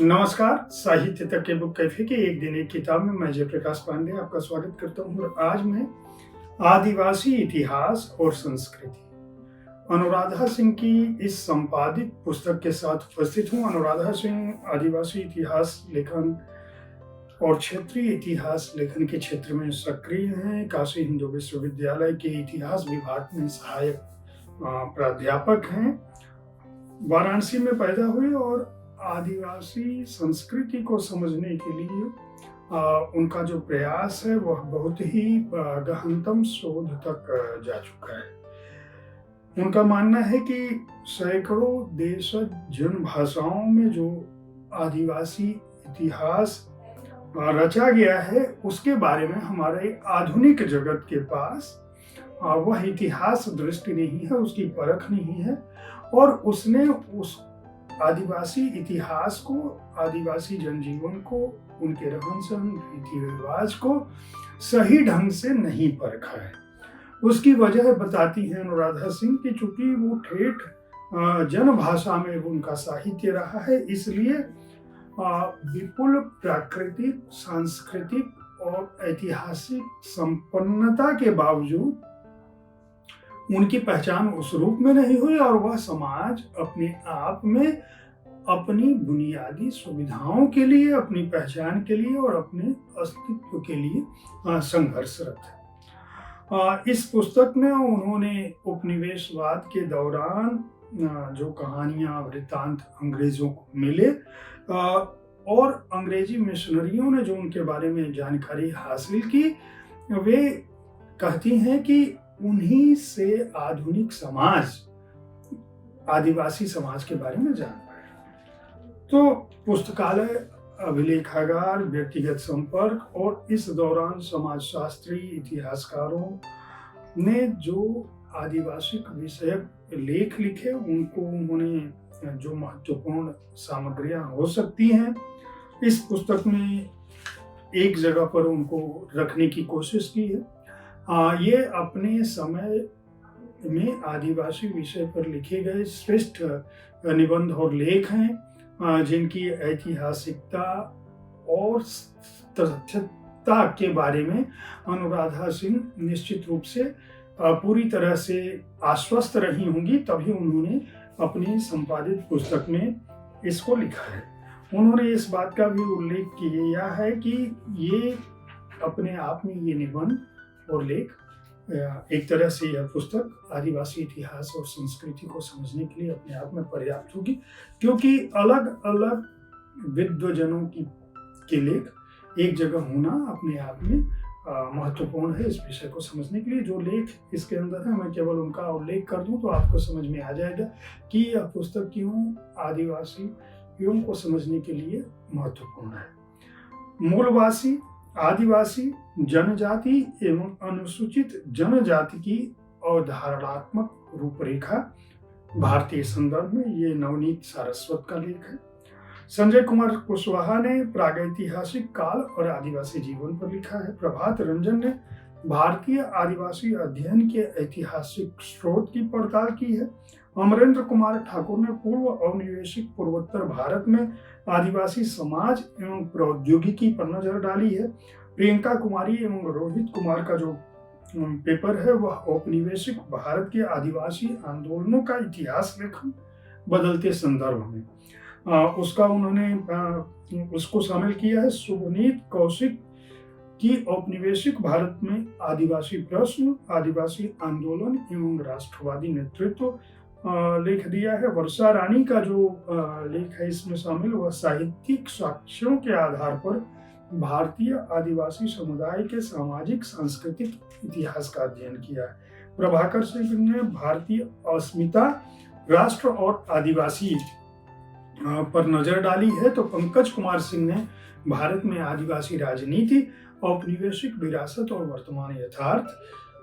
नमस्कार, साहित्य तक के बुक कैफे के एक दिन एक किताब में मैं जयप्रकाश पांडे आपका स्वागत करता हूँ। और आज मैं आदिवासी इतिहास और संस्कृति अनुराधा सिंह की इस संपादित पुस्तक के साथ उपस्थित हूँ। अनुराधा सिंह आदिवासी इतिहास लेखन और क्षेत्रीय इतिहास लेखन के क्षेत्र में सक्रिय हैं। काशी हिंदू विश्वविद्यालय के इतिहास विभाग में सहायक प्राध्यापक हैं। वाराणसी में पैदा हुए और आदिवासी संस्कृति को समझने के लिए उनका जो प्रयास है वह बहुत ही गहनतम शोध तक जा चुका है। उनका मानना है कि सैकड़ों देशज जन भाषाओं में जो आदिवासी इतिहास रचा गया है उसके बारे में हमारे आधुनिक जगत के पास वह इतिहास दृष्टि नहीं है, उसकी परख नहीं है। और उसने उस आदिवासी इतिहास को, आदिवासी जनजीवन को, उनके रहन सहन, रीति रिवाज को सही ढंग से नहीं परखा है। उसकी वजह बताती है अनुराधा सिंह कि चूंकि वो ठेठ जन भाषा में उनका साहित्य रहा है, इसलिए विपुल प्राकृतिक, सांस्कृतिक और ऐतिहासिक संपन्नता के बावजूद उनकी पहचान उस रूप में नहीं हुई और वह समाज अपने आप में अपनी बुनियादी सुविधाओं के लिए, अपनी पहचान के लिए और अपने अस्तित्व के लिए संघर्षरत है। इस पुस्तक में उन्होंने उपनिवेशवाद के दौरान जो कहानियां, वृत्तांत अंग्रेजों को मिले और अंग्रेजी मिशनरियों ने जो उनके बारे में जानकारी हासिल की, वे कहती हैं कि उन्हीं से आधुनिक समाज, आदिवासी समाज के बारे में जान पाए। तो पुस्तकालय, अभिलेखागार, व्यक्तिगत संपर्क और इस दौरान समाजशास्त्री, इतिहासकारों ने जो आदिवासी विषयक लेख लिखे, उनको उन्होंने जो महत्वपूर्ण सामग्रियां हो सकती हैं इस पुस्तक में एक जगह पर उनको रखने की कोशिश की है। ये अपने समय में आदिवासी विषय पर लिखे गए श्रेष्ठ निबंध और लेख हैं, जिनकी ऐतिहासिकता और तथ्यता के बारे में अनुराधा सिंह निश्चित रूप से पूरी तरह से आश्वस्त रही होंगी, तभी उन्होंने अपनी संपादित पुस्तक में इसको लिखा है। उन्होंने इस बात का भी उल्लेख किया है कि ये अपने आप में ये निबंध और लेख, एक तरह से यह पुस्तक आदिवासी इतिहास और संस्कृति को समझने के लिए अपने आप में पर्याप्त होगी, क्योंकि अलग अलग विद्वजनों के लेख एक जगह होना अपने आप में महत्वपूर्ण है इस विषय को समझने के लिए। जो लेख इसके अंदर है, मैं केवल उनका उल्लेख कर दूं तो आपको समझ में आ जाएगा कि यह पुस्तक क्यों आदिवासियों को समझने के लिए महत्वपूर्ण है। मूलवासी, आदिवासी, जनजाति एवं अनुसूचित जनजाति की अवधारणात्मक रूपरेखा भारतीय संदर्भ में, ये नवनीत सारस्वत का लेख है। संजय कुमार कुशवाहा ने प्रागैतिहासिक काल और आदिवासी जीवन पर लिखा है। प्रभात रंजन ने भारतीय आदिवासी अध्ययन के ऐतिहासिक स्रोत की पड़ताल की है। अमरेंद्र कुमार ठाकुर ने पूर्व औपनिवेशिक पूर्वोत्तर भारत में आदिवासी समाज एवं प्रौद्योगिकी पर नजर डाली है। प्रियंका कुमारी एवं रोहित कुमार का जो पेपर है वह औपनिवेशिक भारत के आदिवासी आंदोलनों का इतिहास लेखन बदलते संदर्भ में, उसका उन्होंने उसको शामिल किया है। सुनीत कौशिक की औपनिवेशिक भारत में आदिवासी प्रश्न, आदिवासी आंदोलन एवं राष्ट्रवादी नेतृत्व लेख दिया है। वर्षा रानी का जो लेख है इसमें शामिल, वह साहित्यिक साक्ष्यों के आधार पर भारतीय आदिवासी समुदाय के सामाजिक सांस्कृतिक इतिहास का अध्ययन किया है। प्रभाकर सिंह ने भारतीय अस्मिता, राष्ट्र और आदिवासी पर नजर डाली है। तो पंकज कुमार सिंह ने भारत में आदिवासी राजनीति, औपनिवेशिक विरासत और वर्तमान यथार्थ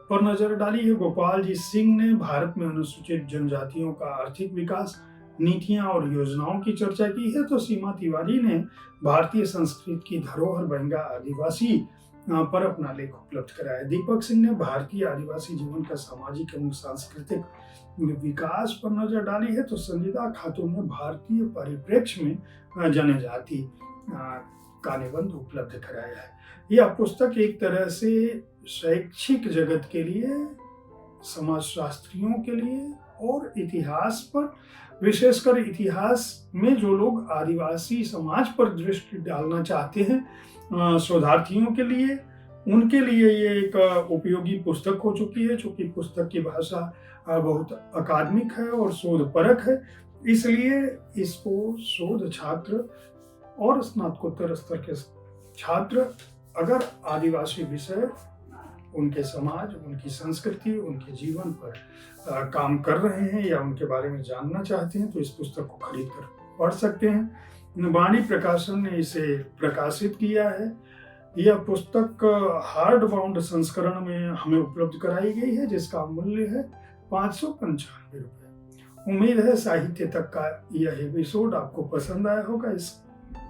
पर नजर डाली है। गोपाल जी सिंह ने भारत में अनुसूचित जनजातियों का आर्थिक विकास, नीतियां और योजनाओं की चर्चा की है। तो सीमा तिवारी ने भारतीय संस्कृति की धरोहर बंगा आदिवासी पर अपना लेख उपलब्ध कराया। दीपक सिंह ने भारतीय आदिवासी जीवन का सामाजिक एवं सांस्कृतिक विकास पर नजर डाली है, तो संजीदा खातून ने भारतीय परिप्रेक्ष्य में जनजाति का निबंध उपलब्ध कराया है। यह पुस्तक एक तरह से शैक्षिक जगत के लिए, समाजशास्त्रियों के लिए और इतिहास पर, विशेषकर इतिहास में जो लोग आदिवासी समाज पर दृष्टि डालना चाहते हैं, शोधार्थियों के लिए, उनके लिए ये एक उपयोगी पुस्तक हो चुकी है। चूंकि पुस्तक की भाषा बहुत अकादमिक है और शोधपरक है, इसलिए इसको शोध छात्र और स्नातकोत्तर स्तर के छात्र अगर आदिवासी विषय, उनके समाज, उनकी संस्कृति, उनके जीवन पर काम कर रहे हैं या उनके बारे में जानना चाहते हैं, तो इस पुस्तक को खरीद कर पढ़ सकते हैं। वाणी प्रकाशन ने इसे प्रकाशित किया है। यह पुस्तक हार्ड बाउंड संस्करण में हमें उपलब्ध कराई गई है, जिसका मूल्य है 595 रुपये। उम्मीद है साहित्य तक का यह एपिसोड आपको पसंद आया होगा। इस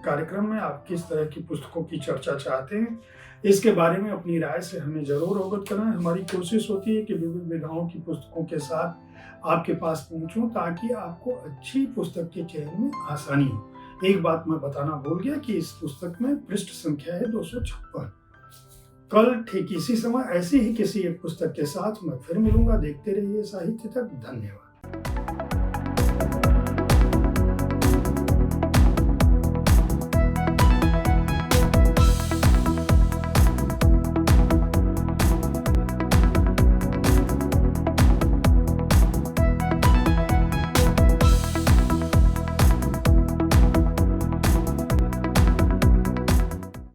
कार्यक्रम में आप किस तरह की पुस्तकों की चर्चा चाहते हैं, इसके बारे में अपनी राय से हमें जरूर अवगत कराएं। हमारी कोशिश होती है कि विभिन्न विधाओं की पुस्तकों के साथ आपके पास पहुंचूं, ताकि आपको अच्छी पुस्तक के चयन में आसानी हो। एक बात मैं बताना भूल गया कि इस पुस्तक में पृष्ठ संख्या है 256। कल ठीक इसी समय ऐसी ही किसी एक पुस्तक के साथ मैं फिर मिलूंगा। देखते रहिए साहित्य तक। धन्यवाद।